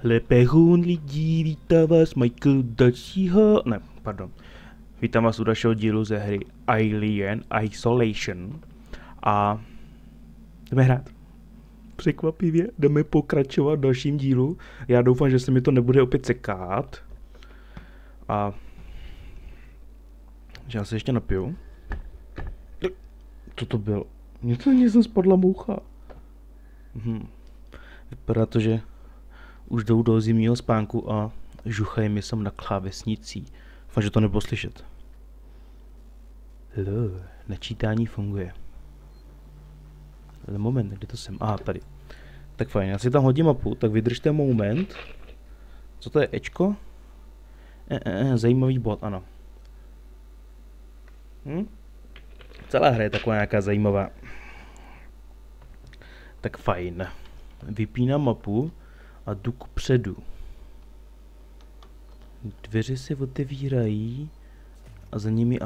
Lepehun lidí, vítá vás Michael dalšího... Ne, pardon. Vítám vás u dalšího dílu ze hry Alien Isolation. A jdeme hrát. Překvapivě jdeme pokračovat v dalším dílu. Já doufám, že se mi to nebude opět sekat. A... že já se ještě napiju. Co to bylo? Mně jsem spadla moucha. Vypadá to, že už jdou do zimního spánku a žuchají mi sem na klávesnicí. Doufám, že to nebylo slyšet. Načítání funguje. Ale moment, kde to jsem? Aha, tady. Tak fajn, já si tam hodím mapu, tak vydržte moment. Co to je, Ečko? Zajímavý bod, ano. Celá hra je taková nějaká zajímavá. Tak fajn. Vypínám mapu a jdu kupředu. Dveře se otevírají a za nimi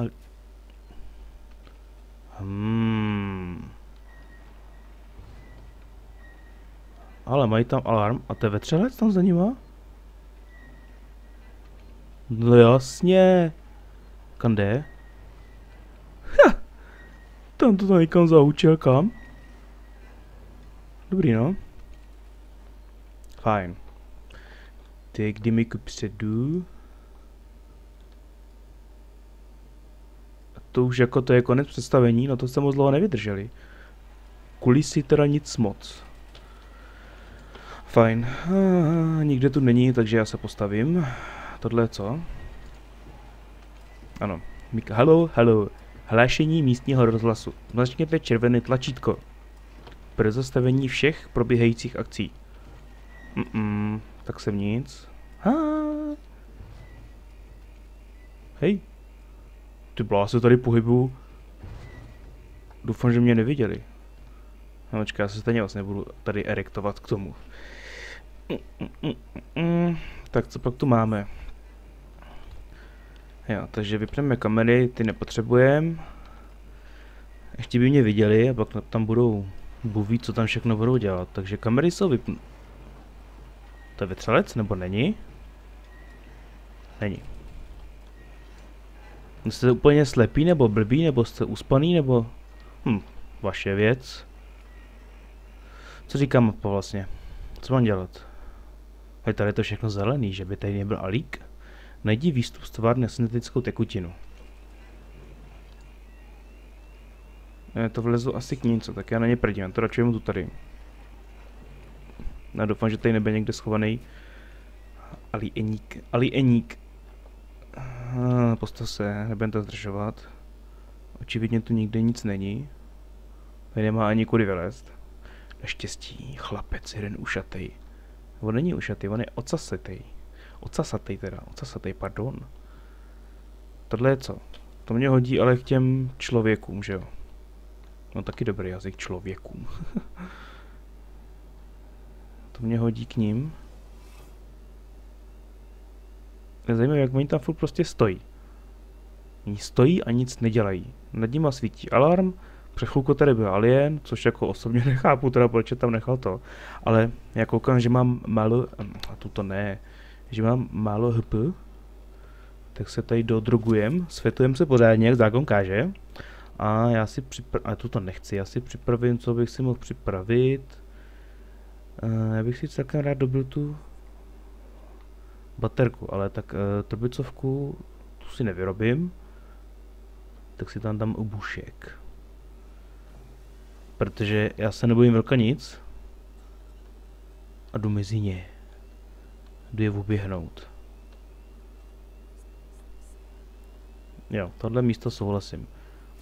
Ale mají tam alarm a to je vetřelec tam za nima? No jasně. Kam jde? Tam to někam zahučil, kam? Dobrý, no. Fajn. Tak jdeme kupředu. A to už jako to je konec představení, no to se moc dlouho nevydrželi. Kulisy teda nic moc. Fajn. Nikde tu není, takže já se postavím. Tohle je co? Ano. Halo. Hlášení místního rozhlasu. Zmačkněte červené tlačítko. Pro zastavení všech probíhajících akcí. Tak jsem nic. Hej. Ty blá, se tady pohybuju. Doufám, že mě neviděli. No, počkej, já se stejně vlastně nebudu tady erektovat k tomu. Tak co pak tu máme? Jo, takže vypneme kamery, ty nepotřebujeme. Ještě by mě viděli a pak tam budou buví, co tam všechno budou dělat. Takže kamery jsou vypnuté. To je vetřelec, nebo není? Není. Jste úplně slepý, nebo blbý, nebo jste uspaný, nebo... vaše věc. Co říká mapa vlastně? Co mám dělat? Hej, tady je to všechno zelený, že by tady nebyl alík? Najdi výstup z továrny syntetickou tekutinu. To vlezu asi k něco, tak já na ně prdím, já to radši mu tu tady. Já doufám, že tady nebude někde schovaný alieník. Postav se, nebudem to zdržovat. Očividně tu nikde nic není. Tady nemá ani kudy vylézt. Naštěstí, chlapec, jeden ušatej. On není ušatej, on je ocasatej. Ocasatej, pardon. Tohle je co? To mě hodí ale k těm člověkům, že jo? No taky dobrý jazyk člověkům. To mě hodí k ním. Je zajímavé, jak oni tam furt prostě stojí. Oni stojí a nic nedělají. Nad nima svítí alarm, před chvilkou tady byl alien, což jako osobně nechápu teda, proč tam nechal to. Ale já koukám, že mám málo, a tuto ne, že mám málo HP, tak se tady dodrogujem, světujem se pořádně, jak zákon káže. A já si a tuto nechci, já si připravím, co bych si mohl připravit. Já bych si celkem rád dobil tu baterku, ale tak trubicovku tu si nevyrobím. Tak si tam dám obušek. Protože já se nebojím velka nic. A jdu mezi ně. Jdu je oběhnout. Jo, tohle místo souhlasím.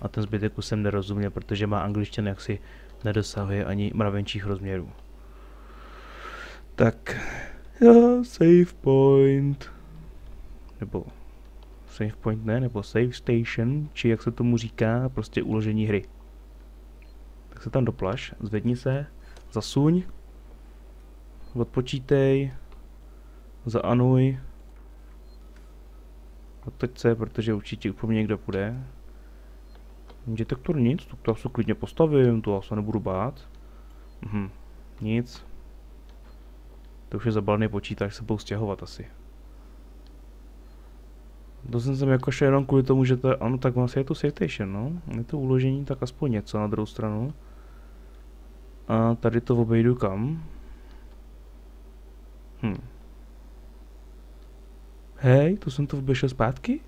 A ten zbytek už jsem nerozuměl, protože má angličtina jaksi nedosahuje ani mravenčích rozměrů. Tak, jo, save point. Nebo save point ne, nebo save station, či jak se tomu říká, prostě uložení hry. Tak se tam doplaš, zvedni se, zasuň, odpočítej, zaanuj, otoč se, protože určitě po mně někdo půjde. Detektor nic, to já se klidně postavím, to já se nebudu bát. Nic. To už je zabalený počítač, se budou stěhovat asi. To jsem sem jako šel jenom kvůli tomu, že to, ano, tak vlastně je to citation, no. Je to uložení, tak aspoň něco na druhou stranu. A tady to obejdu kam? Hej, to jsem to vběžel zpátky?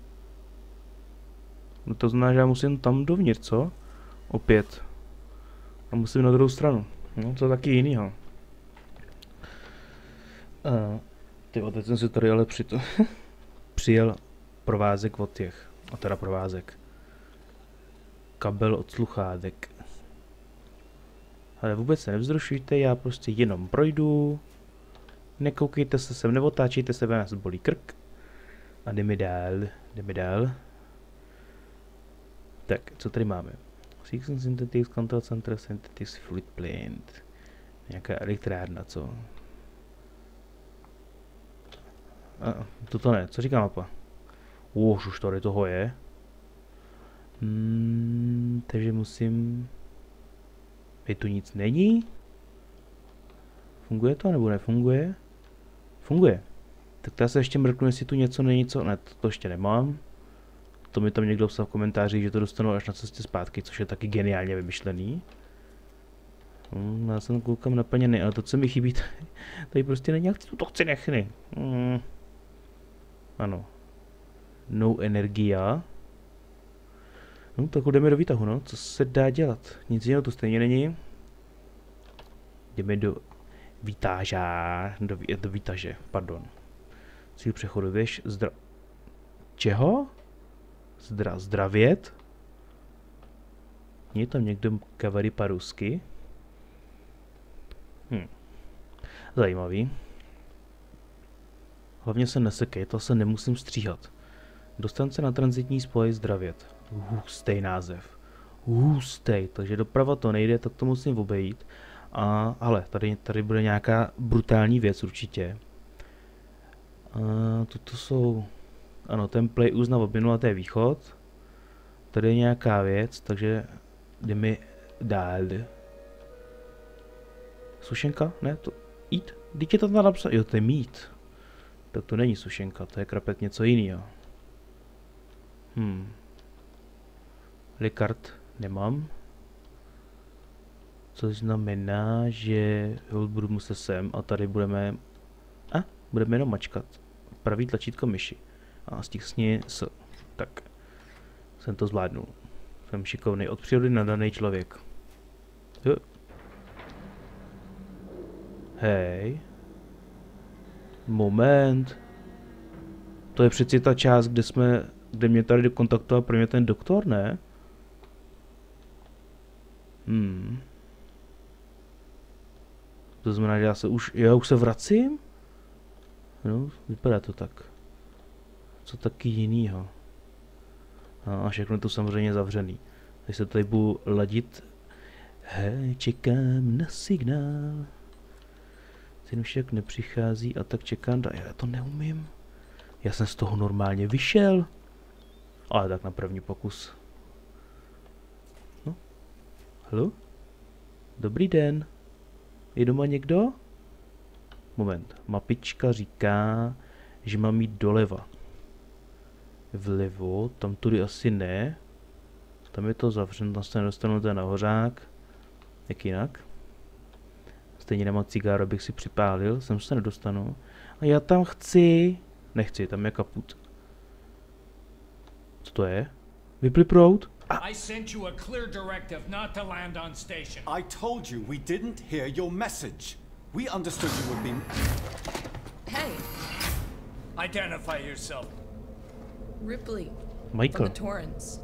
No to znamená, že já musím tam dovnitř, co? Opět. A musím na druhou stranu. No, to je taky jinýho. Tyjo, teď jsem si tady ale přijel provázek od těch. A teda provázek. Kabel od sluchádek. Ale vůbec se nevzrušujte, já prostě jenom projdu. Nekoukejte se sem, neotáčejte se, vás bolí krk. A jdeme dál. Tak, co tady máme? Season Synthetics, Control Center, Synthetics, Fluid Plant. Nějaká elektrárna, co? Toto ne, co říká mapa? Už tady toho je. Takže musím... Tady tu nic není? Funguje to nebo nefunguje? Funguje. Tak já se ještě mrknu, jestli tu něco není, co... Ne, to ještě nemám. To mi tam někdo psal v komentářích, že to dostanu až na cestě zpátky, což je taky geniálně vymyšlený. Já jsem koukám naplněný, ale to, co mi chybí, tady prostě není, jak to chci nechny. Ano. No energia. No, tak jdeme do výtahu, no. Co se dá dělat? Nic jiného tu stejně není. Jdeme do výtáža. Do výtaže, pardon. Cíl přechodu, věž, Čeho? Zdravět? Je tam někdo kavary parusky? Zajímavý. Hlavně se nesekej, to se nemusím stříhat. Dostan se na tranzitní spoj zdravět. Hustej název. Hustej, takže doprava to nejde, tak to musím obejít. Ale tady bude nějaká brutální věc určitě. Toto jsou... Ano, ten play uzna obměnul, a to je východ. Tady je nějaká věc, takže jdeme dál. Sušenka? Ne, to... Eat? Teď je to tam napsané. Jo, to je meat. Tak to není sušenka, to je krapet něco jiného. Likard nemám. Což znamená, že budu muset sem a tady budeme... budeme jenom mačkat. Pravý tlačítko myši. A stiskni s. Tak. Jsem to zvládnul. Jsem šikovný, od přírody nadaný člověk. Hej. Moment. To je přeci ta část, kde mě tady kontaktoval pro mě ten doktor, ne? To znamená, že já už se vracím? No, vypadá to tak. Co taky jinýho? A všechno to samozřejmě zavřený. Teď se tady budu ladit. Hej, čekám na signál. Ten však nepřichází a tak čekám. Já to neumím. Já jsem z toho normálně vyšel. Ale tak na první pokus. No. Halo? Dobrý den. Je doma někdo? Moment. Mapička říká, že mám jít doleva. Vlevo, tam tudy asi ne. Tam je to zavřeno, tam se nedostanu ten nahořák. Jak jinak? Stejně nemám cigáro, abych si připálil, sem se nedostanu. A já tam chci. Nechci, tam je kaput. Co to je? Vypli proud? I sent you a clear directive not to land on station. I told you we didn't hear your message. We understood you would be... Hey, Identify yourself. Ripley. Michael. From the Torrens.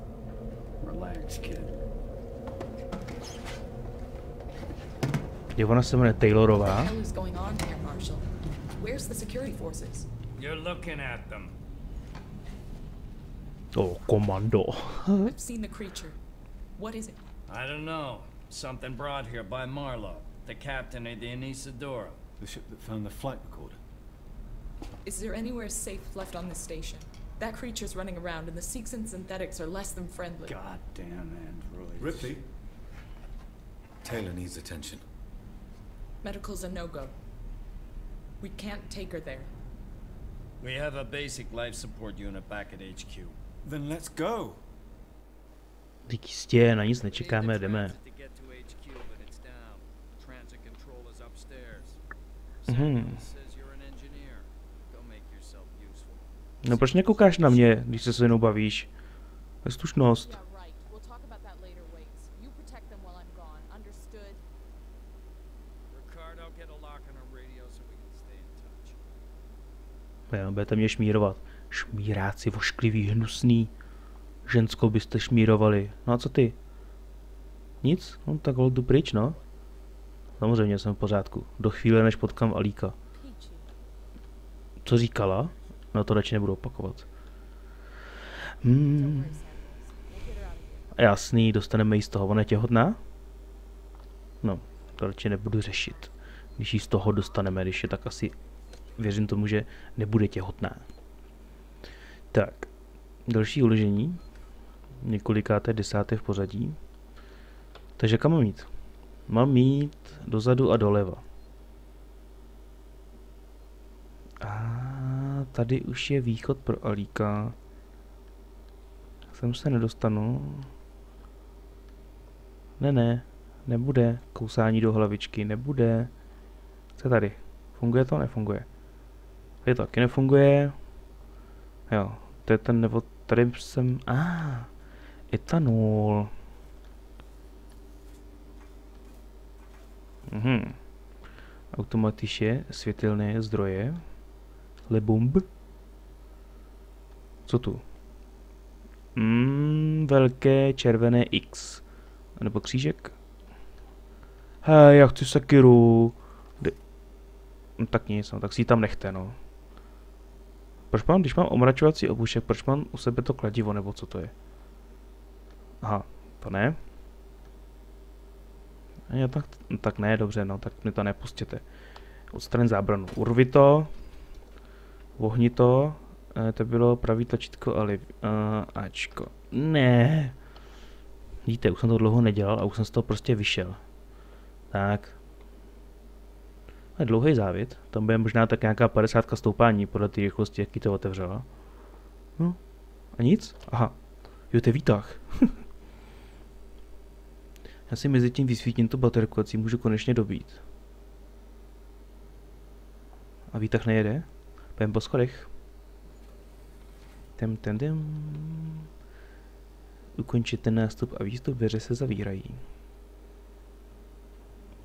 Relax, kid. Ona se jmenuje Taylorová. What the hell is going on here, Marshall? Where's the security forces? You're looking at them. Oh, komando. I've seen the creature. What is it? I don't know. Something brought here by Marlowe, the captain of the Anisadora. The ship that found the flight recorder. Is there anywhere safe left on this station? That creature's running around and the Seegson synthetics are less than friendly. Goddamn android. Ripley. Taylor needs attention. Medical's a no-go. We can't take her there. We have a basic life support unit back at HQ. Then let's go. Dík jistě, na nic nečekáme, jdeme. No proč nekoukáš na mě, když se mnou bavíš? To je slušnost. Jo, budete mě šmírovat. Šmíráci vošklivý, hnusný. Ženskou byste šmírovali. No a co ty? Nic? No tak holdu pryč, no. Samozřejmě jsem v pořádku. Do chvíle, než potkám Alíka. Co říkala? No to radši nebudu opakovat. Jasný, dostaneme jí z toho. Ona je těhotná? No, to radši nebudu řešit. Když jí z toho dostaneme, když je tak asi... Věřím tomu, že nebude těhotná. Tak, další uložení. Několikáté, 10. v pořadí. Takže kam mám jít? Mám jít dozadu a doleva. A tady už je východ pro Alíka. Sem se nedostanu. Ne, nebude. Kousání do hlavičky, nebude. Co je tady? Funguje to? Nefunguje. Tady to taky nefunguje. Jo, to je ten, nebo tady jsem... etanol. Automatiše světelné zdroje. Lebumb. Co tu? Velké červené X. A nebo křížek. Hej, já chci sekiru. No, tak nic, no, tak si ji tam nechte, no. Proč mám, když mám omračovací obušek, proč mám u sebe to kladivo, nebo co to je? Aha, to ne. Jo, tak ne, dobře, no, tak mi to nepustěte. Odstraň zábranu. Urvi to. Vohni to. To bylo pravý tlačítko, ale... Ačko. Ne. Vidíte, už jsem to dlouho nedělal a už jsem z toho prostě vyšel. Tak. To je dlouhý závět. Tam bude možná tak nějaká 50 stoupání podle té rychlosti, jaký to otevřela. No. A nic? Aha. Jo, to je výtah. Já si mezi tím vysvítím tu baterku, ať si můžu konečně dobít. A výtah nejede? Půjdem po schodech. Ukončit ten nástup a výstup, dveře se zavírají.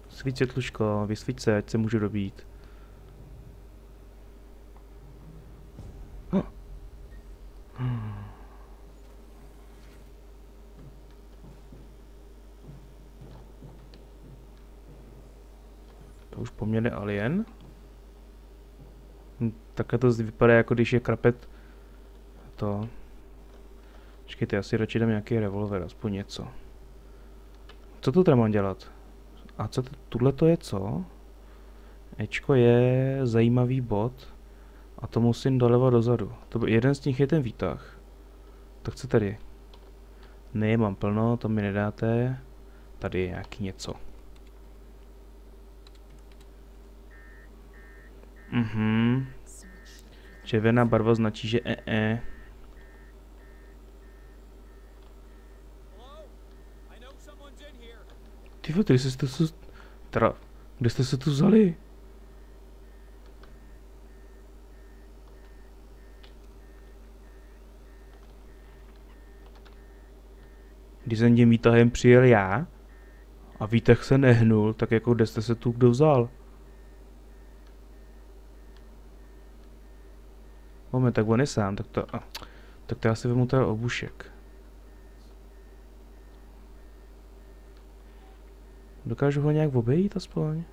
Svít světluško, vysvíť se, ať se můžu dobít. To už poměrně alien. Takhle to vypadá, jako když je krapet to. Počkejte, já si radši dám nějaký revolver, aspoň něco. Co tu teda mám dělat? A co tuhle to je co? Ečko je zajímavý bod. A to musím doleva dozadu. Jeden z nich je ten výtah. Tak co tady? Ne, mám plno, to mi nedáte. Tady je nějaký něco. Červená barva značí, že Ty vole, kde jste se tu vzali? Když jsem tím výtahem přijel já a výtah se nehnul, tak jako kde jste se tu kdo vzal? Moment, tak on je sám, tak to já si vezmu teda obušek. Dokážu ho nějak obejít aspoň?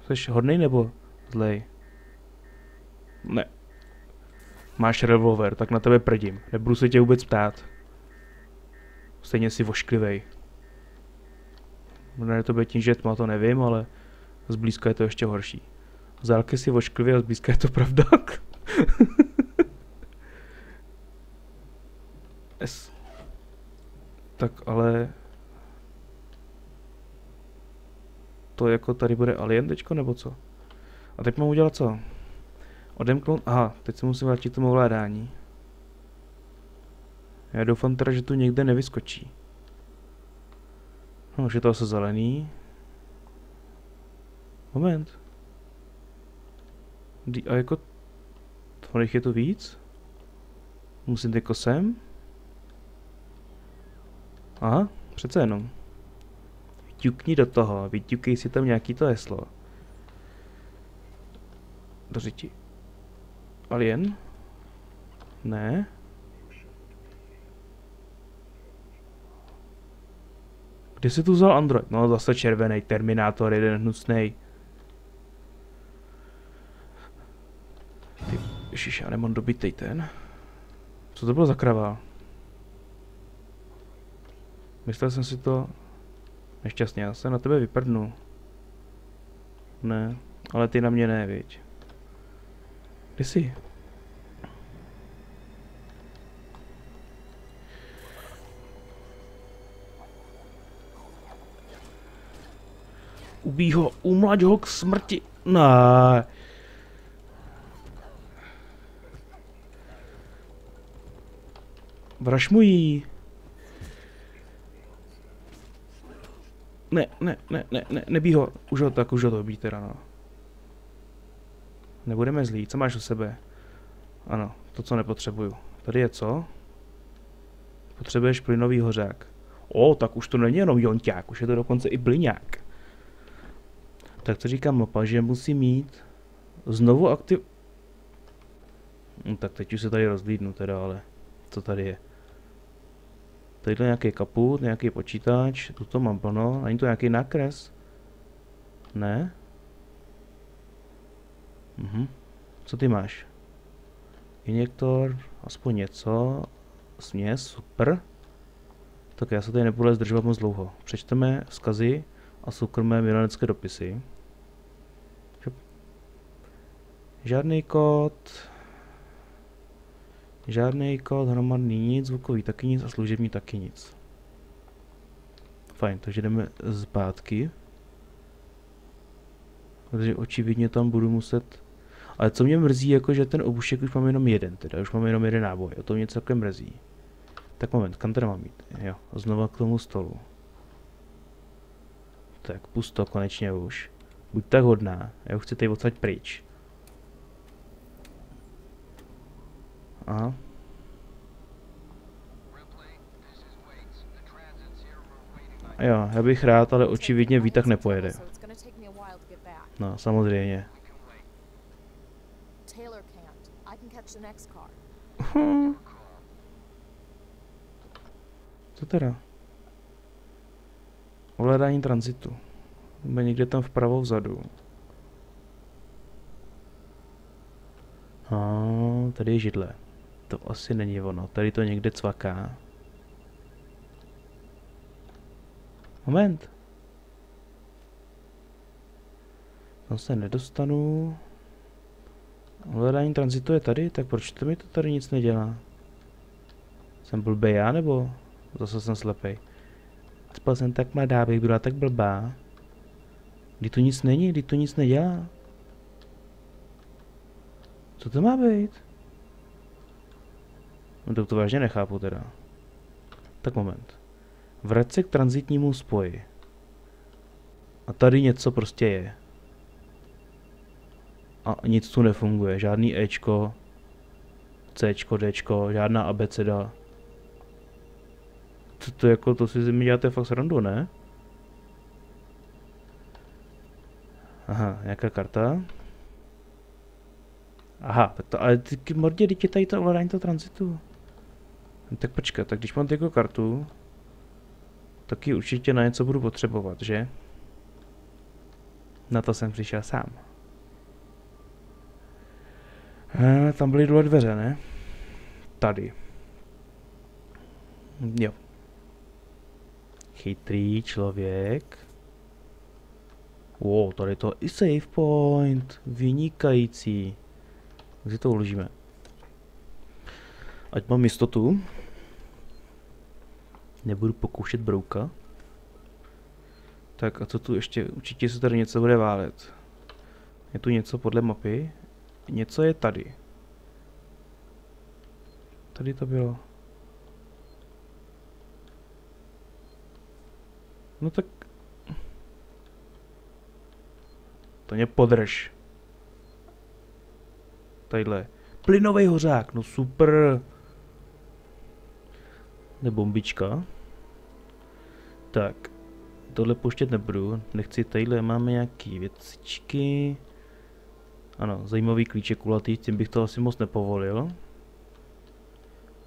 Jsi hodnej nebo zlej? Ne. Máš revolver, tak na tebe prdím. Nebudu se tě vůbec ptát. Stejně jsi vošklivej. Možná je to bude tím, že tma, to nevím, ale zblízka je to ještě horší. Z dálky si vošklivý a zblízka je to pravda. Tak ale... To jako tady bude alien teďko, nebo co? A teď mám udělat co? Odemknout, aha, teď se musím vrátit k tomu ovládání. Já doufám teda, že tu někde nevyskočí. No, už je to asi zelený. Moment. A jako... Tolik je tu víc? Musím jako sem? Aha, přece jenom. Ťukni do toho, vyťukej si tam nějaký to heslo. Do řiti. Alien? Ne. Kde se tu vzal Android? No zase červený Terminátor, jeden hnusnej. Ty, ježiš, já nemám dobitej ten. Co to bylo za krava? Myslel jsem si to... Nešťastně, já se na tebe vyprdnu. Ne, ale ty na mě ne, viď. Kde jsi? Ubij ho, umlaď ho k smrti. Ne. Vraž mu jí. Ne, nebij ho. Už ho to ubij teda, no. Nebudeme zlí, co máš u sebe? Ano, to, co nepotřebuju. Tady je co? Potřebuješ plynový hořák. O, tak už to není jenom jonťák, už je to dokonce i blyňák. Tak to říká mapa, že musí mít znovu aktiv... No, tak teď už se tady rozhlídnu teda, ale co tady je? Tadyhle nějaký kaput, nějaký počítač, tuto mám plno, není to nějaký nákres? Ne? Co ty máš? Injektor, aspoň něco, směs, super. Tak já se tady nebudu zdržovat moc dlouho. Přečteme vzkazy a soukromé milenecké dopisy. Žádný kód, hromadný nic, zvukový taky nic a služební taky nic. Fajn, takže jdeme zpátky. Takže očividně tam budu muset... Ale co mě mrzí, jako že ten obušek už mám jenom jeden, teda už mám jenom jeden náboj, a to mě celkem mrzí. Tak moment, kam teda mám jít? Jo, znova k tomu stolu. Tak, pusto, konečně už. Buď tak hodná, já už chci tady odsaď pryč. Aha. Jo, já bych rád, ale očividně výtah nepojede. No, samozřejmě. Co teda? Ovládání tranzitu. Bude někde tam vpravo vzadu. Tady je židle. To asi není ono. Tady to někde cvaká. Moment. Tam se nedostanu. Ovládání tranzitu je tady, tak proč to mi to tady nic nedělá? Jsem blbej já, nebo zase jsem slepej? Spal jsem tak mladá, bych byla tak blbá. Kdy tu nic není, kdy tu nic nedělá. Co to má být? No to vážně nechápu teda. Tak moment. Vrať se k tranzitnímu spoji. A tady něco prostě je. A nic tu nefunguje. Žádný Ečko, Cčko, Dčko, žádná abeceda. To jako, to si mi děláte fakt srandu, ne? Aha, nějaká karta. Aha, tak to, ale ty mordě, teď je tady to ovládání toho tranzitu. Tak počkat, tak když mám jako kartu, tak ji určitě na něco budu potřebovat, že? Na to jsem přišel sám. Tam byly dole dveře, ne? Tady. Jo. Chytrý člověk. Wow, tady to i save point. Vynikající. Tak si to uložíme. Ať mám jistotu. Nebudu pokoušet brouka. Tak a co tu ještě? Určitě se tady něco bude válet. Je tu něco podle mapy? Něco je tady. Tady to bylo. No tak... To mě podrž. Tadyhle. Plynový hořák, no super. Bombička. Tak. Tohle pouštět nebudu. Nechci, tadyhle máme nějaký věcičky. Ano, zajímavý klíček kulatý, tím bych to asi moc nepovolil.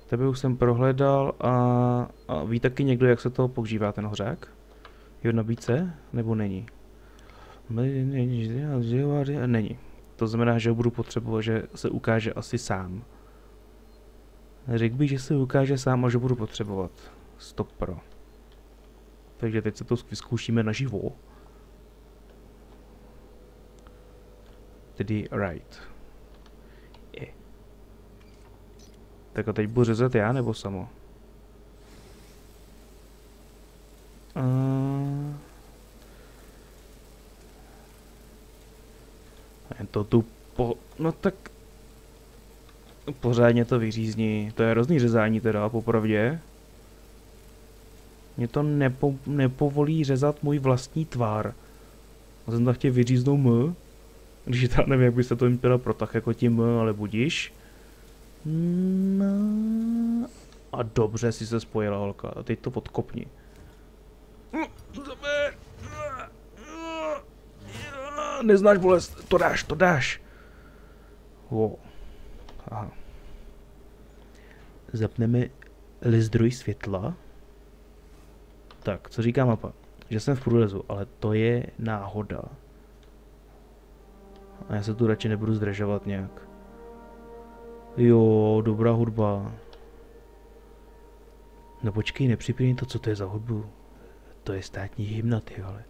Tebe už jsem prohledal a ví taky někdo, jak se to používá ten hořák? Je v nabídce? Nebo není? Není. To znamená, že ho budu potřebovat, že se ukáže asi sám. Řekl bych, že se ukáže sám a že budu potřebovat. Stop pro. Takže teď se to vyzkoušíme naživo. Tedy right. Je. Tak a teď budu řezat já nebo samo? To tu no tak... Pořádně to vyřízni. To je hrozný řezání teda, popravdě. Mě to nepovolí řezat můj vlastní tvar. A jsem tak chtěl vyříznout M. Když já nevím, jak by se to jim teda protah jako tím M, ale budíš. No. A dobře si se spojila holka. A teď to podkopni. Neznáš bolest, to dáš. Wow. Aha. Zapneme zdroj světla. Tak, co říká mapa? Že jsem v průlezu, ale to je náhoda. A já se tu radši nebudu zdržovat nějak. Jo, dobrá hudba. No počkej, nepřipínej to, co to je za hudbu. To je státní hymna, ty vole.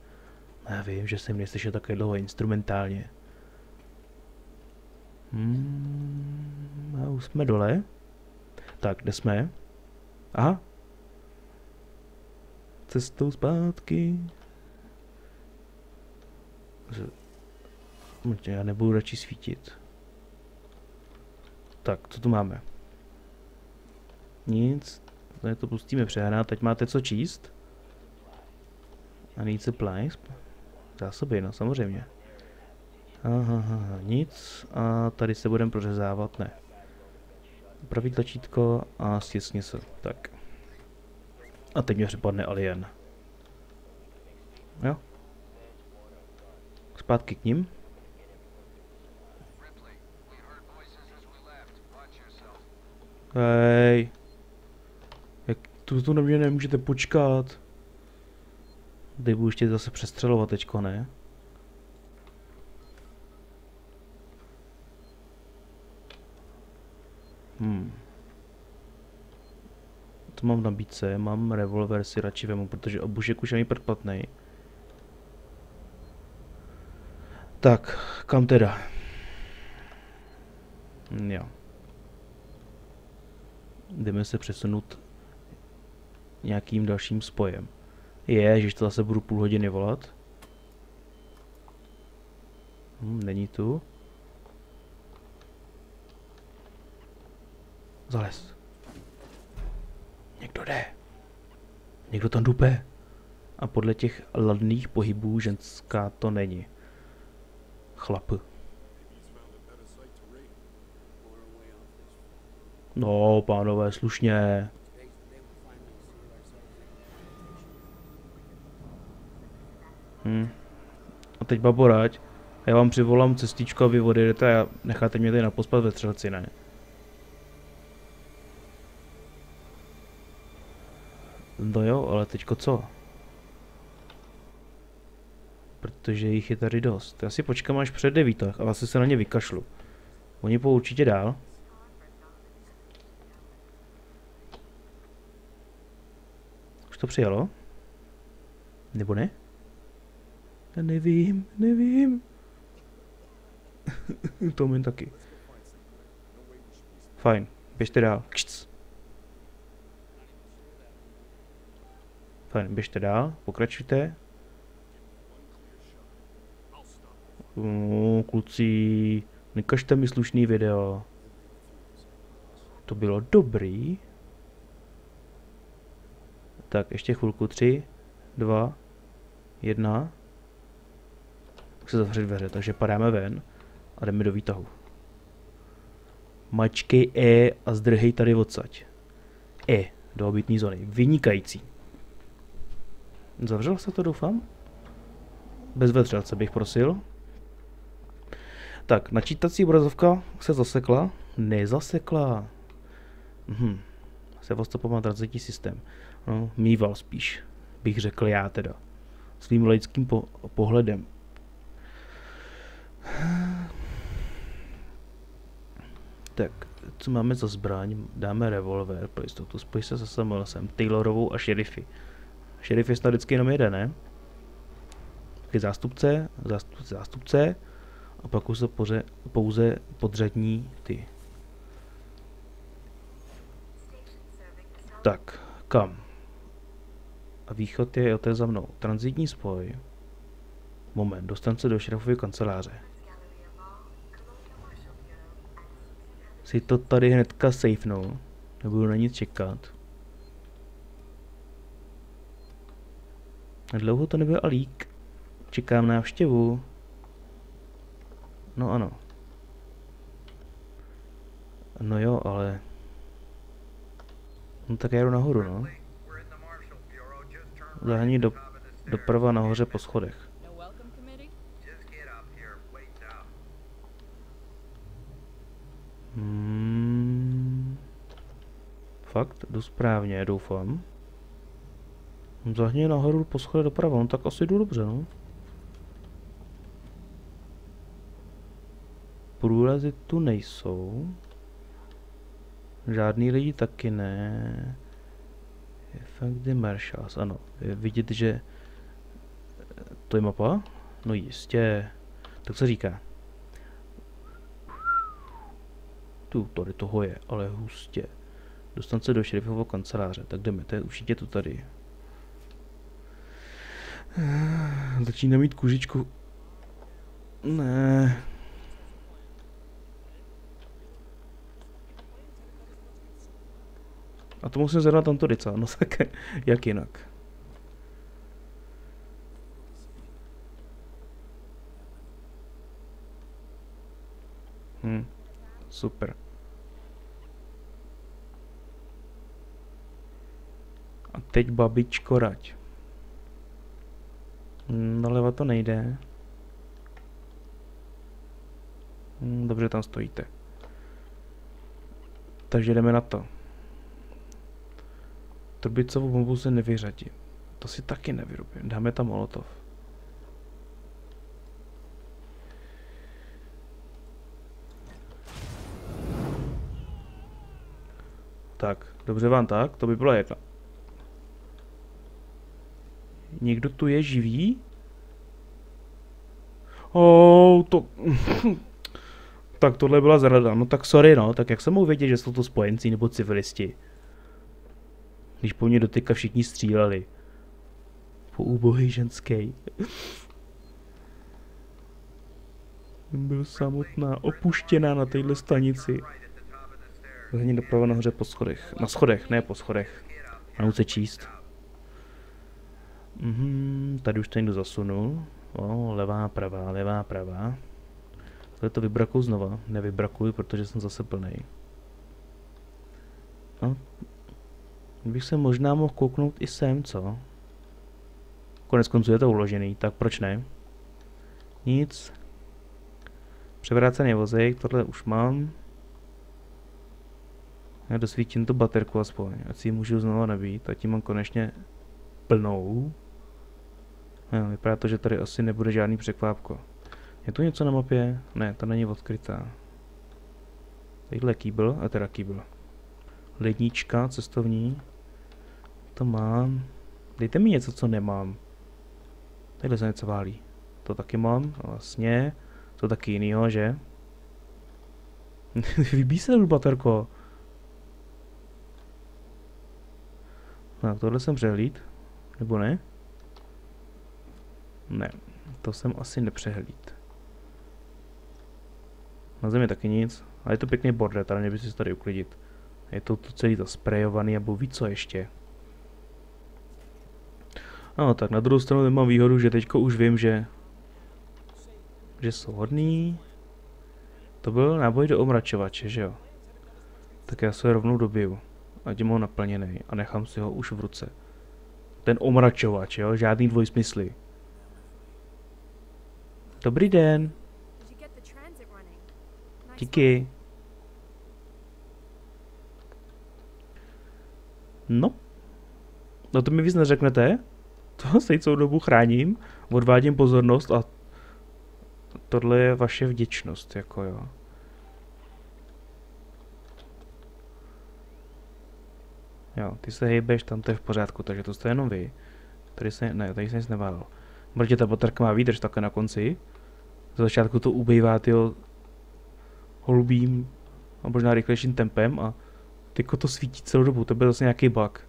Já vím, že jsem neslyšel také dlouho instrumentálně. A už jsme dole. Tak, kde jsme? Aha. Cestou zpátky. Já nebudu radši svítit. Tak, co tu máme? Nic. Tady to pustíme přehrát. Teď máte co číst? A need supplies. Zásoby, no samozřejmě. Aha, nic. A tady se budeme prořezávat, ne. Pravý tlačítko a stisni se. Tak. A teď mě přepadne alien. Jo. Zpátky k ním. Hej. Jak tu na mě nemůžete počkat? Teď budu ještě zase přestřelovat teďko, ne? To mám v nabídce, mám revolver, si radši vemu, protože obušek už je mi předplatnej. Tak, kam teda? Jo. Jdeme se přesunout nějakým dalším spojem. Ježiš, to zase budu půl hodiny volat. Není tu. Zalez. Někdo jde. Někdo tam dupe. A podle těch ladných pohybů ženská to není. Chlap. No, pánové, slušně. A teď baborať. Já vám přivolám cestičku a vy odjedete a necháte mě tady napospat ve střelci, ne? No jo, ale teďko co? Protože jich je tady dost. Já si počkám až před 9 a asi se na ně vykašlu. Oni půjdou určitě dál. Už to přijalo? Nebo ne? Já nevím. To mi taky. Fajn, běžte dál. Kšc. Fajn, běžte dál, pokračujte. Kluci, nekažte mi slušný video. To bylo dobrý. Tak, ještě chvilku. 3, 2, 1. Tak se zavřít dveře, takže padáme ven a jdeme do výtahu. Mačkej E a zdrhej tady odsaď. E, do obytné zóny. Vynikající. Zavřel se to, doufám? Bez vetřelce bych prosil. Tak, načítací obrazovka se zasekla. Nezasekla. Sevastopol tranzitní systém. No, mýval spíš, bych řekl já teda. Svým laickým pohledem. Tak, co máme za zbraň? Dáme revolver pro jistotu. Spoj se se Samuelsem, Taylorovou a šerify. Šerif je snad vždycky jenom jeden, ne? Taky zástupce. A pak už se pouze podřadní ty. Tak, kam? A východ je oté za mnou. Tranzitní spoj. Moment, dostanu se do šerifovy kanceláře. Si to tady hnedka safenu. Nebudu na nic čekat. Dlouho to nebyl Alík. Čekám návštěvu. No ano. No jo, ale... No tak já jdu nahoru, no. Zahání doprava nahoře po schodech. Fakt? Jdu správně, doufám. Zahní nahoru po schodech doprava, no tak asi jdu dobře, no. Průlezy tu nejsou. Žádný lidi taky ne. Je fakt the Marshals, ano. Je vidět, že to je mapa? No jistě. Tak se říká. Tu, tady toho je, ale hustě. Dostan se do šerifového kanceláře, tak jdeme, to je určitě tu tady. Začíná mít kůžičku. Ne. A to musím zrovna tamto rica, no tak jak jinak. Super. A teď babičko rať. Naleva to nejde. Dobře, tam stojíte. Takže jdeme na to. Turbicovou bombu se nevyřadí. To si taky nevyrobím. Dáme tam molotov. Tak, dobře vám tak, to by bylo jedno. Někdo tu je živý? To... Tak tohle byla zrada, no tak sorry no, tak jak jsem mohl vědět, že jsou to spojenci nebo civilisti? Když po mně dotyka všichni stříleli. Po úbohej ženský. Byl samotná, opuštěná na téhle stanici. Zahní doprava nahoře po schodech. Na schodech, ne po schodech. Nauč číst. Tady už to někdo zasunul. Levá, pravá, levá, pravá. Tohle to vybrakuju znova. Nevybrakuju, protože jsem zase plnej. Bych se možná mohl kouknout i sem, co? Konec konců je to uložený, tak proč ne? Nic. Převrácený vozejk, tohle už mám. Já dosvítím tu baterku aspoň, ať si ji můžu znova nabít, a tím mám konečně plnou. Vypadá to, že tady asi nebude žádný překvápko. Je tu něco na mapě? Ne, to není odkrytá. Tadyhle kýbl, a teda kýbl. Lednička cestovní. To mám. Dejte mi něco, co nemám. Tadyhle se něco válí. To taky mám, vlastně. To taky jinýho, že? Vybíj se, baterko. Tak, tohle jsem přehlíd. Nebo ne? Ne, to jsem asi nepřehlíd. Na zemi taky nic. Ale je to pěkný bordel, ale měl by si tady uklidit. Je to celý zasprejovaný a bůh ví co ještě. No tak na druhou stranu mám výhodu, že teďko už vím, že jsou hodný. To byl náboj do omračovače, že jo? Tak já se rovnou dobiju. Ať mám ho naplněný a nechám si ho už v ruce. Ten omračovač, jo? Žádný dvojsmysly. Dobrý den. Díky. No. No to mi víc neřeknete? To se celou dobu chráním, odvádím pozornost a tohle je vaše vděčnost, jako jo. Jo, ty se hejbeš, tam to je v pořádku, takže to jste jenom vy. Tady se nic neválil. Protože ta baterka má výdrž také na konci. Z začátku to ubejvá tyho holubým a možná rychlejším tempem a tyko to svítí celou dobu, to byl zase nějaký bug.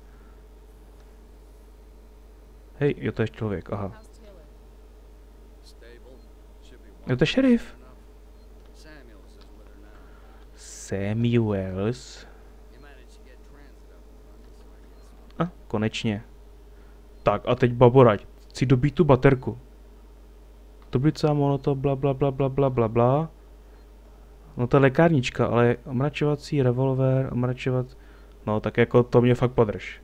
Hej, jo, to je člověk, aha. Jo, to je šerif. Samuels. A, konečně. Tak a teď baborať. Chci dobít tu baterku. Toblica, monoto, bla bla bla bla bla bla bla. No to je lékárnička, ale omračovací revolver, omračovat... No tak jako to mě fakt podrž.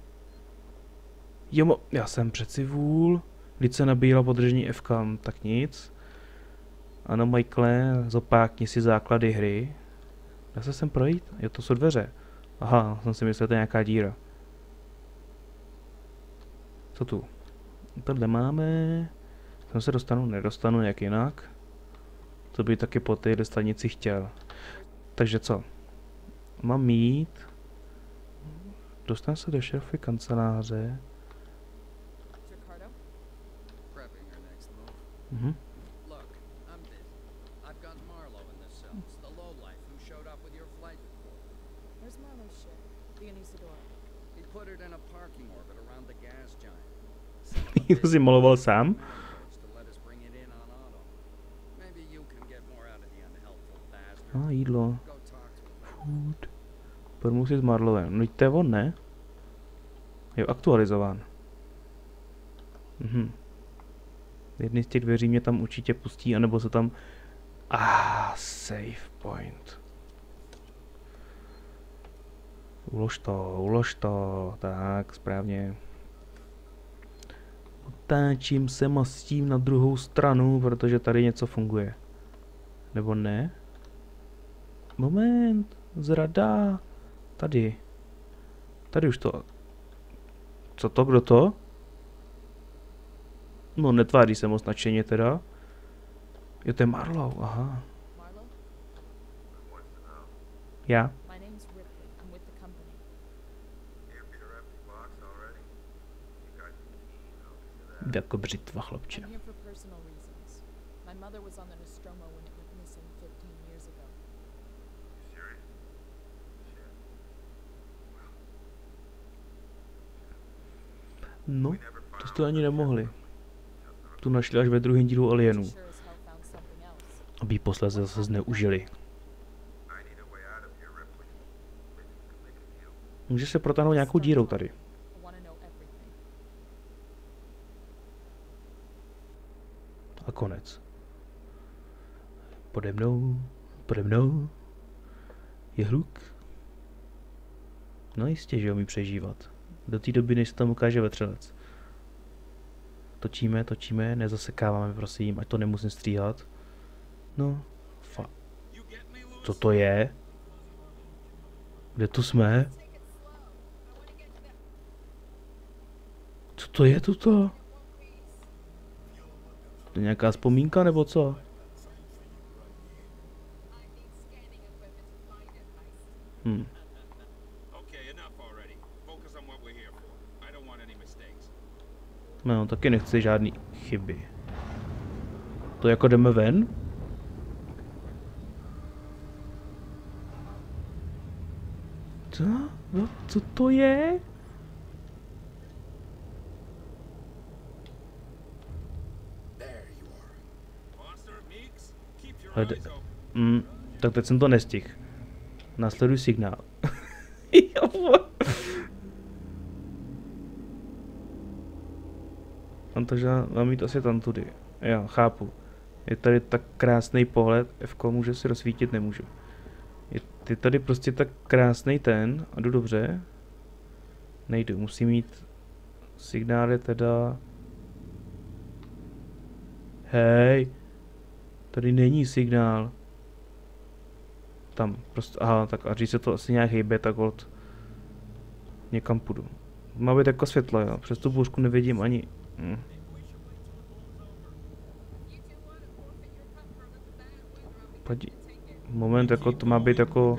Jo, já jsem přeci vůl. Když se nabíjela podržení FK, tak nic. Ano, Michaele, zopákni si základy hry. Dá se sem projít? Jo, to jsou dveře. Aha, jsem si myslel, že to je nějaká díra. Co tu? Tohle máme. Tam se dostanu, nedostanu jak jinak. To by taky po téhle stanici chtěl. Takže co? Mám mít. Dostanu se do šéfy kanceláře. Mhm. To si maloval sám? A jídlo. Food. Promluv s Marlovem. No to je on, ne? Je aktualizován. Mhm. Jedný z těch dveří mě tam určitě pustí, anebo se tam... save point. Ulož to. Tak, správně. Otáčím se mastím na druhou stranu, protože tady něco funguje. Nebo ne? Moment, zrada. Tady. Tady už to. Co to, kdo to? No, netváří se moc nadšeně teda. Jo, to je Marlow, aha. Já. Jako břitva, chlapče. No, to jste ani nemohli. Tu našli až ve druhém dílu Alienů. Aby ji posléze zase zneužili. Může se protáhnout nějakou dírou tady. A konec. Pode mnou. Je hluk. No jistě, že umí přežívat. Do té doby, než se tam ukáže vetřelec. Točíme, nezasekáváme, prosím, ať to nemusím stříhat. No, co to je? Kde tu jsme? Co to je tuto? To je nějaká vzpomínka nebo co? No, taky nechci žádný chyby. To jako jdeme ven? Co? No, co to je? Tak teď jsem to nestihl. Následuj signál. Takže mám jít asi tam tudy. Já chápu. Je tady tak krásný pohled, F-ko může si rozsvítit, nemůžu. Je tady prostě tak krásný ten, a jdu dobře. Nejdu, musím mít signály teda. Hej, tady není signál. Tam, prostě, aha, tak a když se to asi nějak hejbe, tak od někam půjdu. Má být jako světlo, jo, přes tu bouřku nevidím ani. Moment, jako to má být jako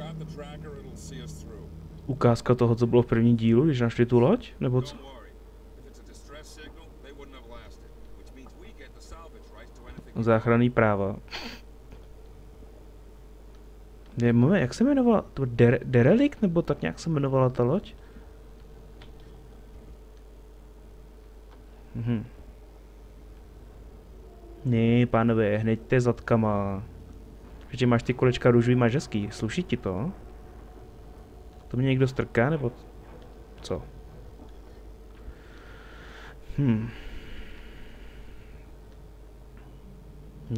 ukázka toho, co bylo v prvním dílu, když našli tu loď, nebo co? Záchranný práva. Moment, jak se jmenovala? To Derelict, nebo tak nějak se jmenovala ta loď? Ne, pánové, hneďte zadkama. Že máš ty kolečka růžový, máš hezký. Sluší ti to? To mě někdo strká, nebo co?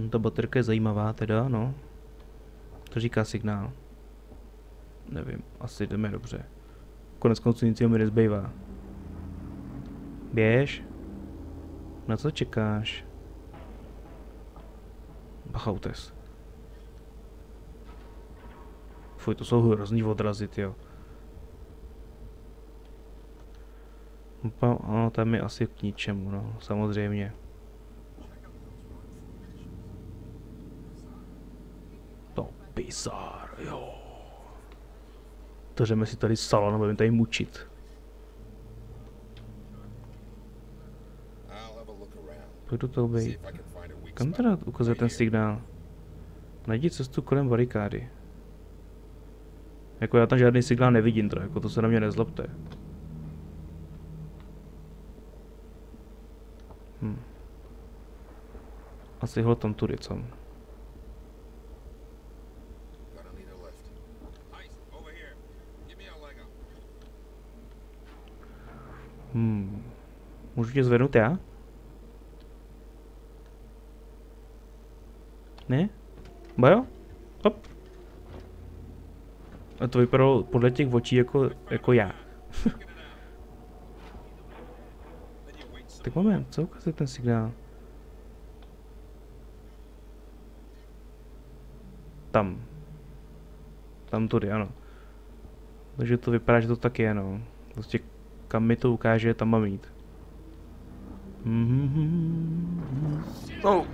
Ta baterka je zajímavá teda, no. To říká signál. Nevím, asi jdeme dobře. Konec konců nic mi nezbývá. Běž. Na co čekáš? Bachautes. Fuj, to jsou hrozný odrazy, jo. Ano, tam je asi k ničemu, no, samozřejmě. To bizar, jo. Jdeme si tady salon, budeme tady mučit. Pojdu to být. Kam teda ukazuje ten signál? Najdi cestu kolem barikády. Jako já tam žádný signál nevidím, teda, jako to se na mě nezlobte. Asi ho tam tudy, co? Můžu tě zvednout já? Ne? Bajo? Hop. A to vypadalo podle těch očí jako já. Tak moment, co ukazuje ten signál? Tam. Tam tudy, ano. Takže to vypadá, že to tak je, no. Prostě kam mi to ukáže, tam mám jít. Oh.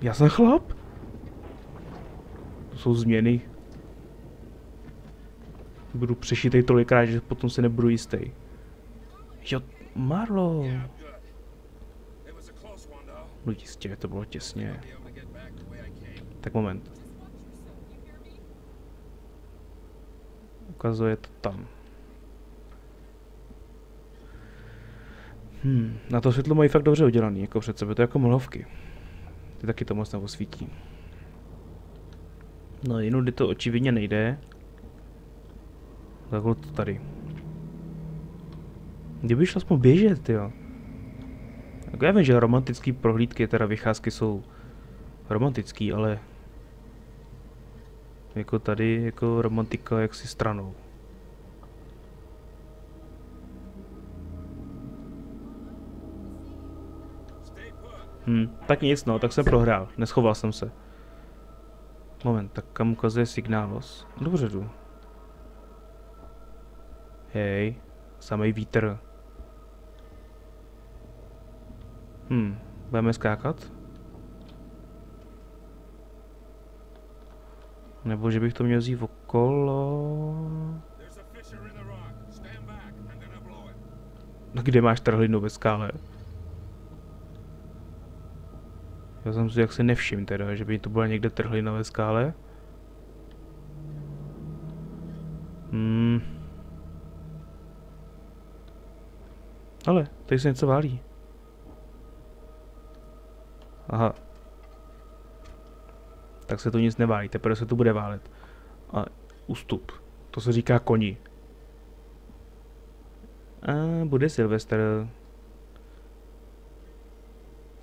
Já jsem chlap? To jsou změny. Budu přešitej tolikrát, že potom se nebudu jistý. Jo, Marlo. No jistě, to bylo těsně. Tak moment. Ukazuje to tam. Na to světlo mají fakt dobře udělaný, jako před sebe, to je jako mlhovky. Ty taky to moc neosvítí. No jinudy to očividně nejde. Takhle to tady. Kdyby šlo aspoň běžet, jo. Jako já vím, že romantický prohlídky, teda vycházky jsou romantický, ale jako tady, jako romantika jaksi stranou. Tak nic, no, tak jsem prohrál, neschoval jsem se. Moment, tak kam ukazuje signálos? Dobře jdu. Hej, samej vítr. Budeme skákat? Nebo že bych to měl vzít okolo? No kde máš trhlinu ve skále? Já jsem si jaksi nevšiml teda, že by to byla někde trhlina ve skále. Ale, tady se něco válí. Aha. tak se tu nic neválí, teprve se tu bude válet. A ústup. To se říká koni. A bude Sylvester.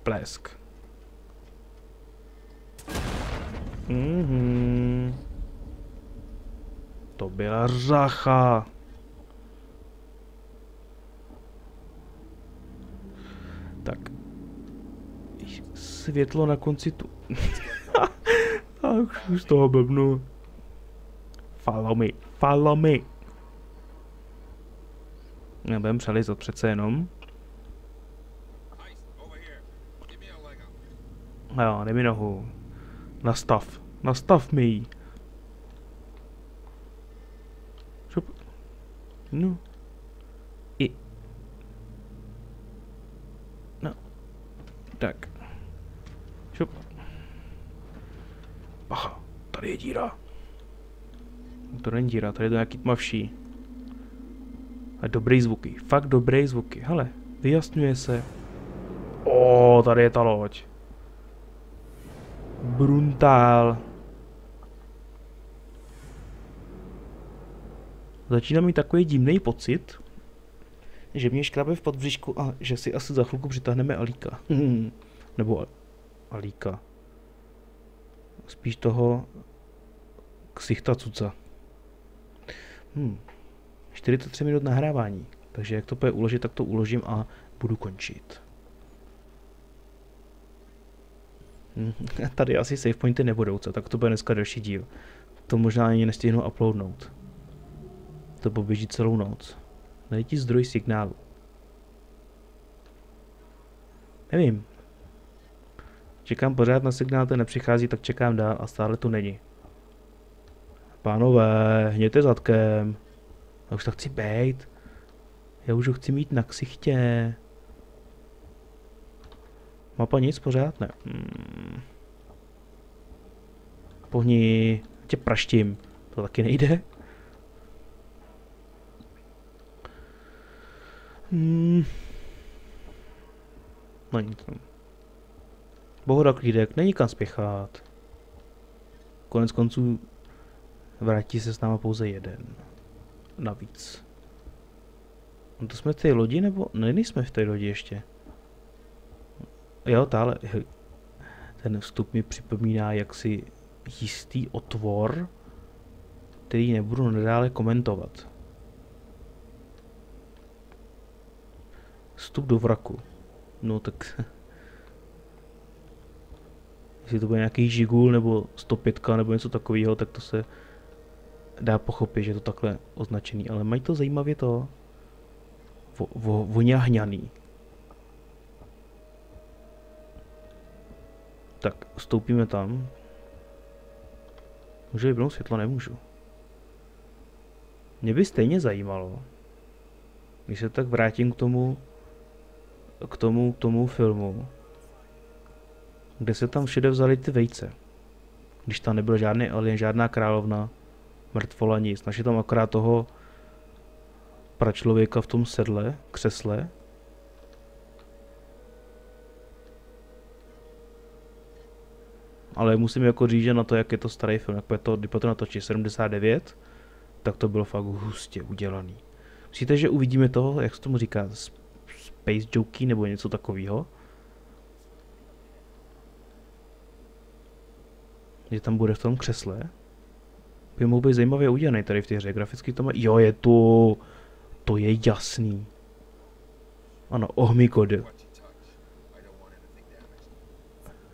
Plesk. To byla řacha. Tak. Světlo na konci tu. Tak, už z toho blbnu. Follow me, follow me. Nebudem přelizat přece jenom. Jo, dej mi nohu. Nastav mi ji. Šup. No. No. Tak. Šup. Bacha, tady je díra. To není díra, tady je to nějaký tmavší. A dobrý zvuky, fakt dobrý zvuky. Hele, vyjasňuje se. Tady je ta loď. Bruntál. Začínám mít takový divný pocit, že mě škrábe v podbříšku a že si asi za chvilku přitáhneme Alíka. Nebo Alíka. Spíš toho ksichta cuca. 43 minut nahrávání. Takže jak to půjde uložit, tak to uložím a budu končit. Tady asi save pointy nebudou, co? Tak to bude dneska další díl. To možná ani nestihnu uploadnout. To poběží celou noc. Najdi zdroj signálu. Nevím. Čekám pořád na signál, ten nepřichází, tak čekám dál a stále tu není. Pánové, hněte zadkem. Já už to chci bejt. Já už ho chci mít na ksichtě. Mapa nic, pořád ne. Pohni, tě praštím. To taky nejde. No nic. Bohoda klídek, není kam spěchat. Konec konců vrátí se s náma pouze jeden. Navíc. No to jsme v té lodi, nebo? Ne, nejsme v té lodi ještě. Jo, táhle. Ten vstup mi připomíná jaksi jistý otvor, který nebudu nadále komentovat. Vstup do vraku. No tak... Jestli to bude nějaký žigul nebo 105 nebo něco takového, tak to se dá pochopit, že je to takhle označený. Ale mají to zajímavě to voňahňaný. Tak, vstoupíme tam. Můžu vypnout světlo? Nemůžu. Mě by stejně zajímalo, když se tak vrátím k tomu filmu, kde se tam všude vzali ty vejce. Když tam nebyl žádný alien, žádná královna, mrtvola, nic. Našli tam akorát toho pračlověka v tom křesle. Ale musím jako říct, že na to, jak je to starý film, jak to natočí 79, tak to bylo fakt hustě udělaný. Myslíte, že uvidíme toho, jak se tomu říká, Space Jokey nebo něco takového? Že tam bude v tom křesle? By mohl být zajímavě udělaný tady v té hře, graficky to má... Jo, je to... To je jasný. Ano, oh my god.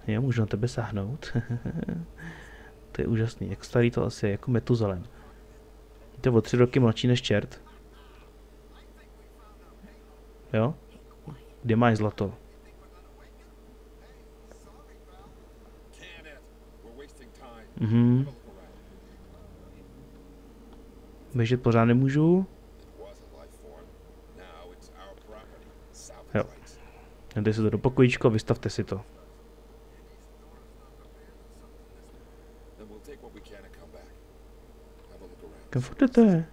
Já můžu na tebe sáhnout. To je úžasný, jak starý to asi je, jako Metuzalem. To je o 3 roky mladší než čert. Jo? Kde máš zlato? Běžet pořád nemůžu. Jo. Jdete si to do pokojíčka, vystavte si to. Kam furt jdete?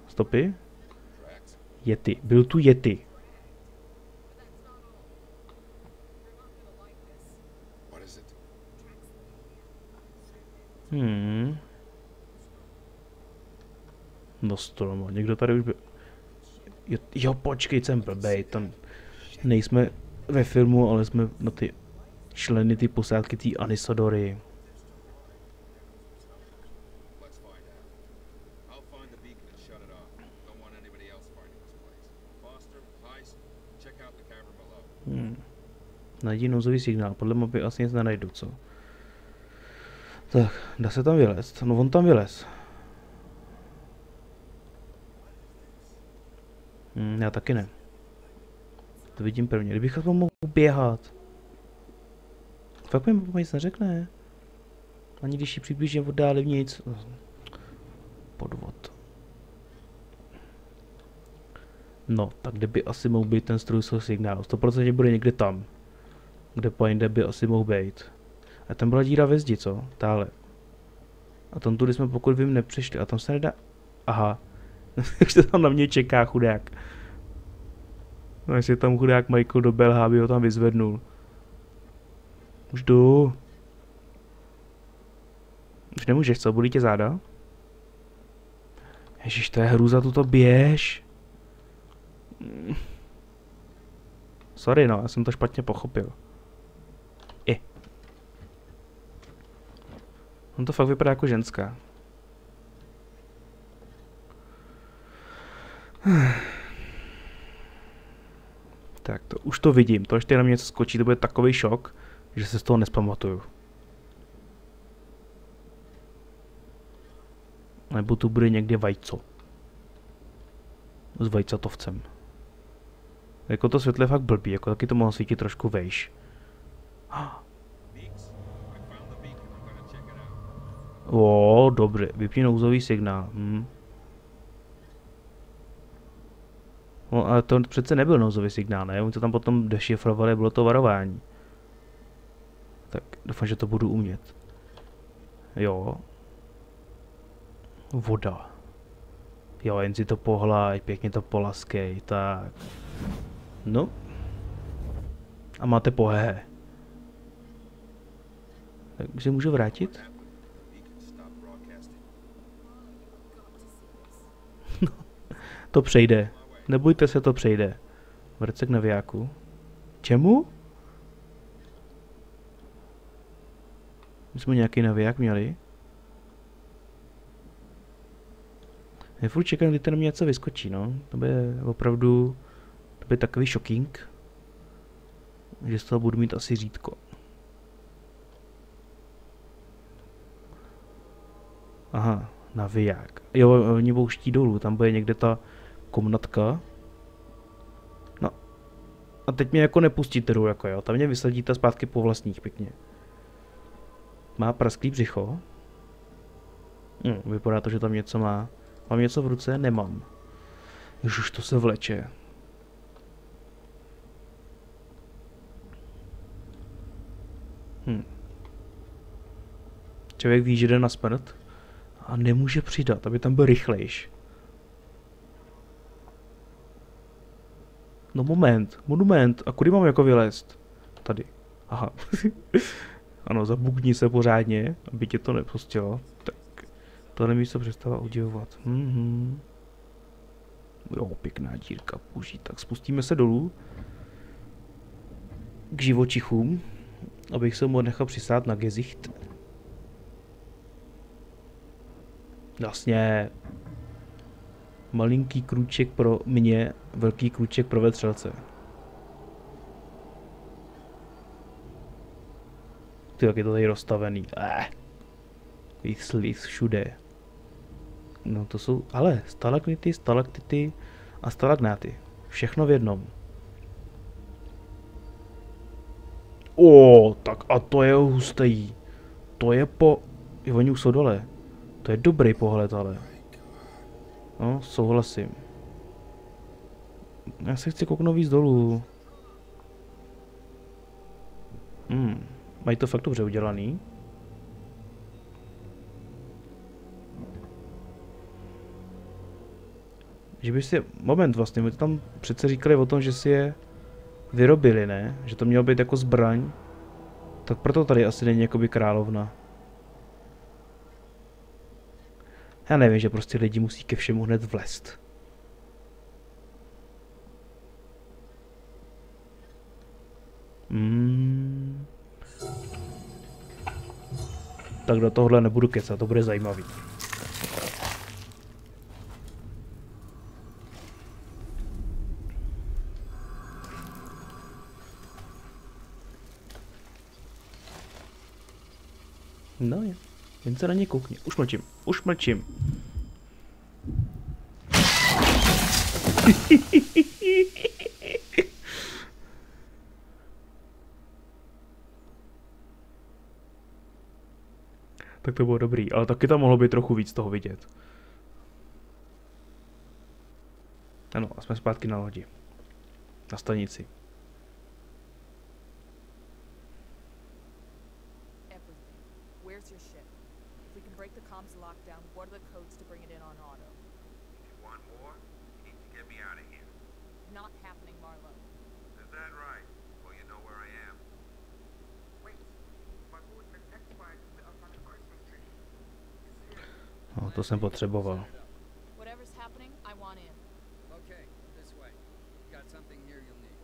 Stopy? Yeti. Byl tu Yeti. No stromo, někdo tady už by... Jo, počkej, jsem blbej, tam nejsme ve filmu, ale jsme na ty členy ty posádky, ty Anisadory. Najdi nouzový signál, podle mapy asi nic nenajdu, co? Tak, dá se tam vylézt? No on tam vylez. Já taky ne. To vidím prvně, kdybych aspoň mohl běhat. Fakt mi mapa nic neřekne. Ani když ji přiblížím oddálím nic. Podvod. No, tak kde by asi mohl být ten strojový signál? 100% bude někde tam. Kde po jinde by asi mohl být. A tam byla díra ve zdi, co? Táhle. A tam tudy jsme pokud vím nepřišli. A tam se nedá... Aha. Jak se tam na mě čeká chudák. No jestli tam chudák Michael dobelhá, aby ho tam vyzvednul. Už jdu. Už nemůžeš, co? Bolí tě záda? Ježiš, to je hrůza, tuto běž. Sorry, no, já jsem to špatně pochopil. On to fakt vypadá jako ženská. Tak, to už to vidím. To ještě na mě něco skočí, to bude takový šok, že se z toho nespamatuju. Nebo tu bude někde vajco. S vajcatovcem. Jako to světlo je fakt blbý, jako taky to mohlo svítit trošku vejš. O, dobře, vypni nouzový signál. No, ale to přece nebyl nouzový signál, ne? Oni to tam potom dešifrovali, bylo to varování. Tak, doufám, že to budu umět. Jo. Voda. Jo, jen si to pohlaj, pěkně to polaskej, tak. No. A máte pohehe. Tak se můžu vrátit? To přejde. Nebojte se, to přejde. Vrť se k navijáku. Čemu? My jsme nějaký naviják měli. Já furt čekám, kdy to na mě něco vyskočí, no. To bude opravdu... To bude takový shocking. Že z toho budu mít asi řídko. Aha, naviják. Jo, oni pouští dolů, tam bude někde ta komnatka. No. A teď mě jako nepustíte dolů, jako jo. Tam mě vysadíte zpátky po vlastních pěkně. Má prasklý břicho. Vypadá to, že tam něco má. Mám něco v ruce? Nemám. Ježiš, to se vleče. Člověk ví, že jde na smrt a nemůže přidat, aby tam byl rychlejš. No monument. A kudy mám jako vylézt? Tady. Aha. Ano, zabukni se pořádně, aby tě to nepustilo. Tak. Tohle místo přestává udivovat. Jo, pěkná dírka, boží. Tak spustíme se dolů. K živočichům. Abych se mohl nechal přisát na gezicht. Jasně. Malinký krůček pro mě, velký krůček pro vetřelce. Ty, jak je to tady rozstavený. Slith všude. No to jsou, ale stalagnity, stalaktity a stalagnáty. Všechno v jednom. Tak a to je hustý. To je jo, oni už jsou dole. To je dobrý pohled, ale. No, souhlasím. Já se chci kouknout víc dolů. Mají to fakt dobře udělaný. Že by si... Moment vlastně, my tam přece říkali o tom, že si je vyrobili, ne? Že to mělo být jako zbraň. Tak proto tady asi není jakoby královna. Já nevím, že prostě lidi musí ke všemu hned vlést. Tak do tohohle nebudu kecat, to bude zajímavý. No je, jen se na ně koukni. Už mlčím. Tak to bylo dobrý, ale taky tam mohlo být trochu víc toho vidět. Ano, a jsme zpátky na lodi. Na stanici. Where's your ship? If we can break the comms lockdown, what are the codes to bring it in on auto? If you want more, you need to get me out of here. Not happening, Marlowe. Is that right? Well, you know where I am. Wait, but who's been expired on the Christmas tree? No, to jsem potřeboval. Whatever's happening, I want in. Okay, this way. Got something here you'll need.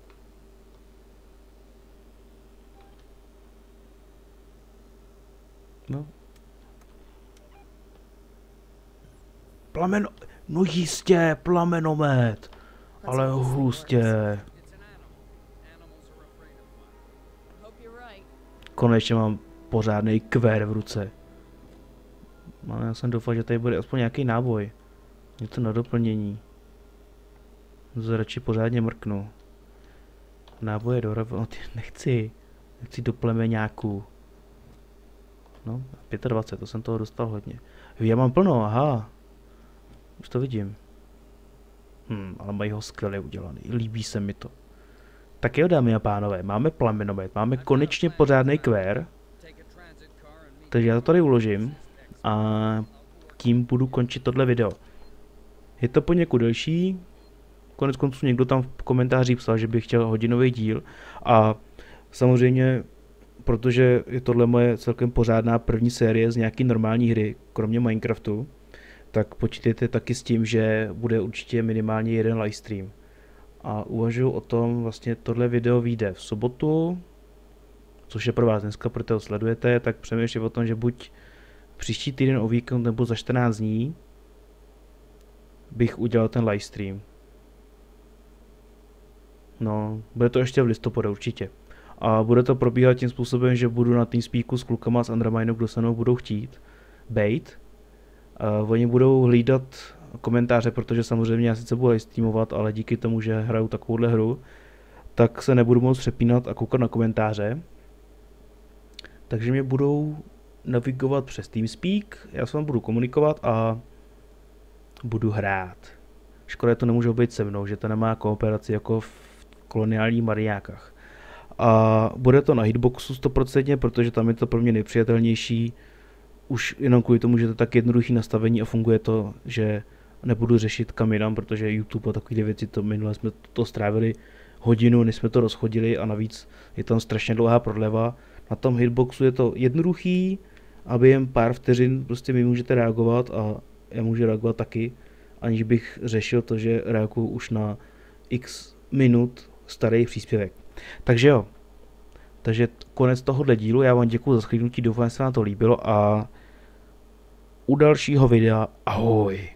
No. Plamen... No jistě, plamenomet. Ale hustě. It's an animal. Animals are afraid of fire. I hope you're right. Konečně mám pořádný kvér v ruce. Ale já jsem doufal, že tady bude aspoň nějaký náboj. Něco na doplnění. Radši pořádně mrknu. Náboje do no, nechci do plemeňáků. No, 25, to jsem toho dostal hodně. Já mám plno, aha. Už to vidím. Ale mají ho skvěle udělaný, líbí se mi to. Tak jo, dámy a pánové, máme plamenomet, máme konečně pořádný kvér. Takže já to tady uložím a tím budu končit tohle video. Je to poněkud delší, konec konců někdo tam v komentářích psal, že by chtěl hodinový díl a samozřejmě, protože je tohle moje celkem pořádná první série z nějaký normální hry, kromě Minecraftu, tak počítejte taky s tím, že bude určitě minimálně jeden livestream. A uvažuji o tom, vlastně tohle video vyjde v sobotu, což je pro vás dneska, protože ho sledujete, tak přemýšlím o tom, že buď příští týden o víkend nebo za 14 dní bych udělal ten livestream. No, bude to ještě v listopadu určitě. A bude to probíhat tím způsobem, že budu na TeamSpeaku s klukama z Underminu, kdo se mnou budou chtít bejt. Oni budou hlídat komentáře, protože samozřejmě já sice budu livestreamovat, ale díky tomu, že hraju takovouhle hru, tak se nebudu moct přepínat a koukat na komentáře. Takže mě budou navigovat přes TeamSpeak, já s vámi budu komunikovat a budu hrát. Škoda, to nemůže být se mnou, že to nemá kooperaci jako v koloniálních mariákách. A bude to na hitboxu 100%, protože tam je to pro mě nejpřijatelnější. Už jenom kvůli tomu, že to je tak jednoduchý nastavení a funguje to, že nebudu řešit kam jinam, protože YouTube a takové věci, to minule jsme to strávili hodinu, než jsme to rozchodili a navíc je tam strašně dlouhá prodleva. Na tom hitboxu je to jednoduchý, aby jen pár vteřin prostě mi můžete reagovat a já můžu reagovat taky, aniž bych řešil to, že reaguju už na x minut starý příspěvek. Takže jo, takže konec tohohle dílu, já vám děkuji za shlédnutí, doufám, že se vám to líbilo a u dalšího videa ahoj.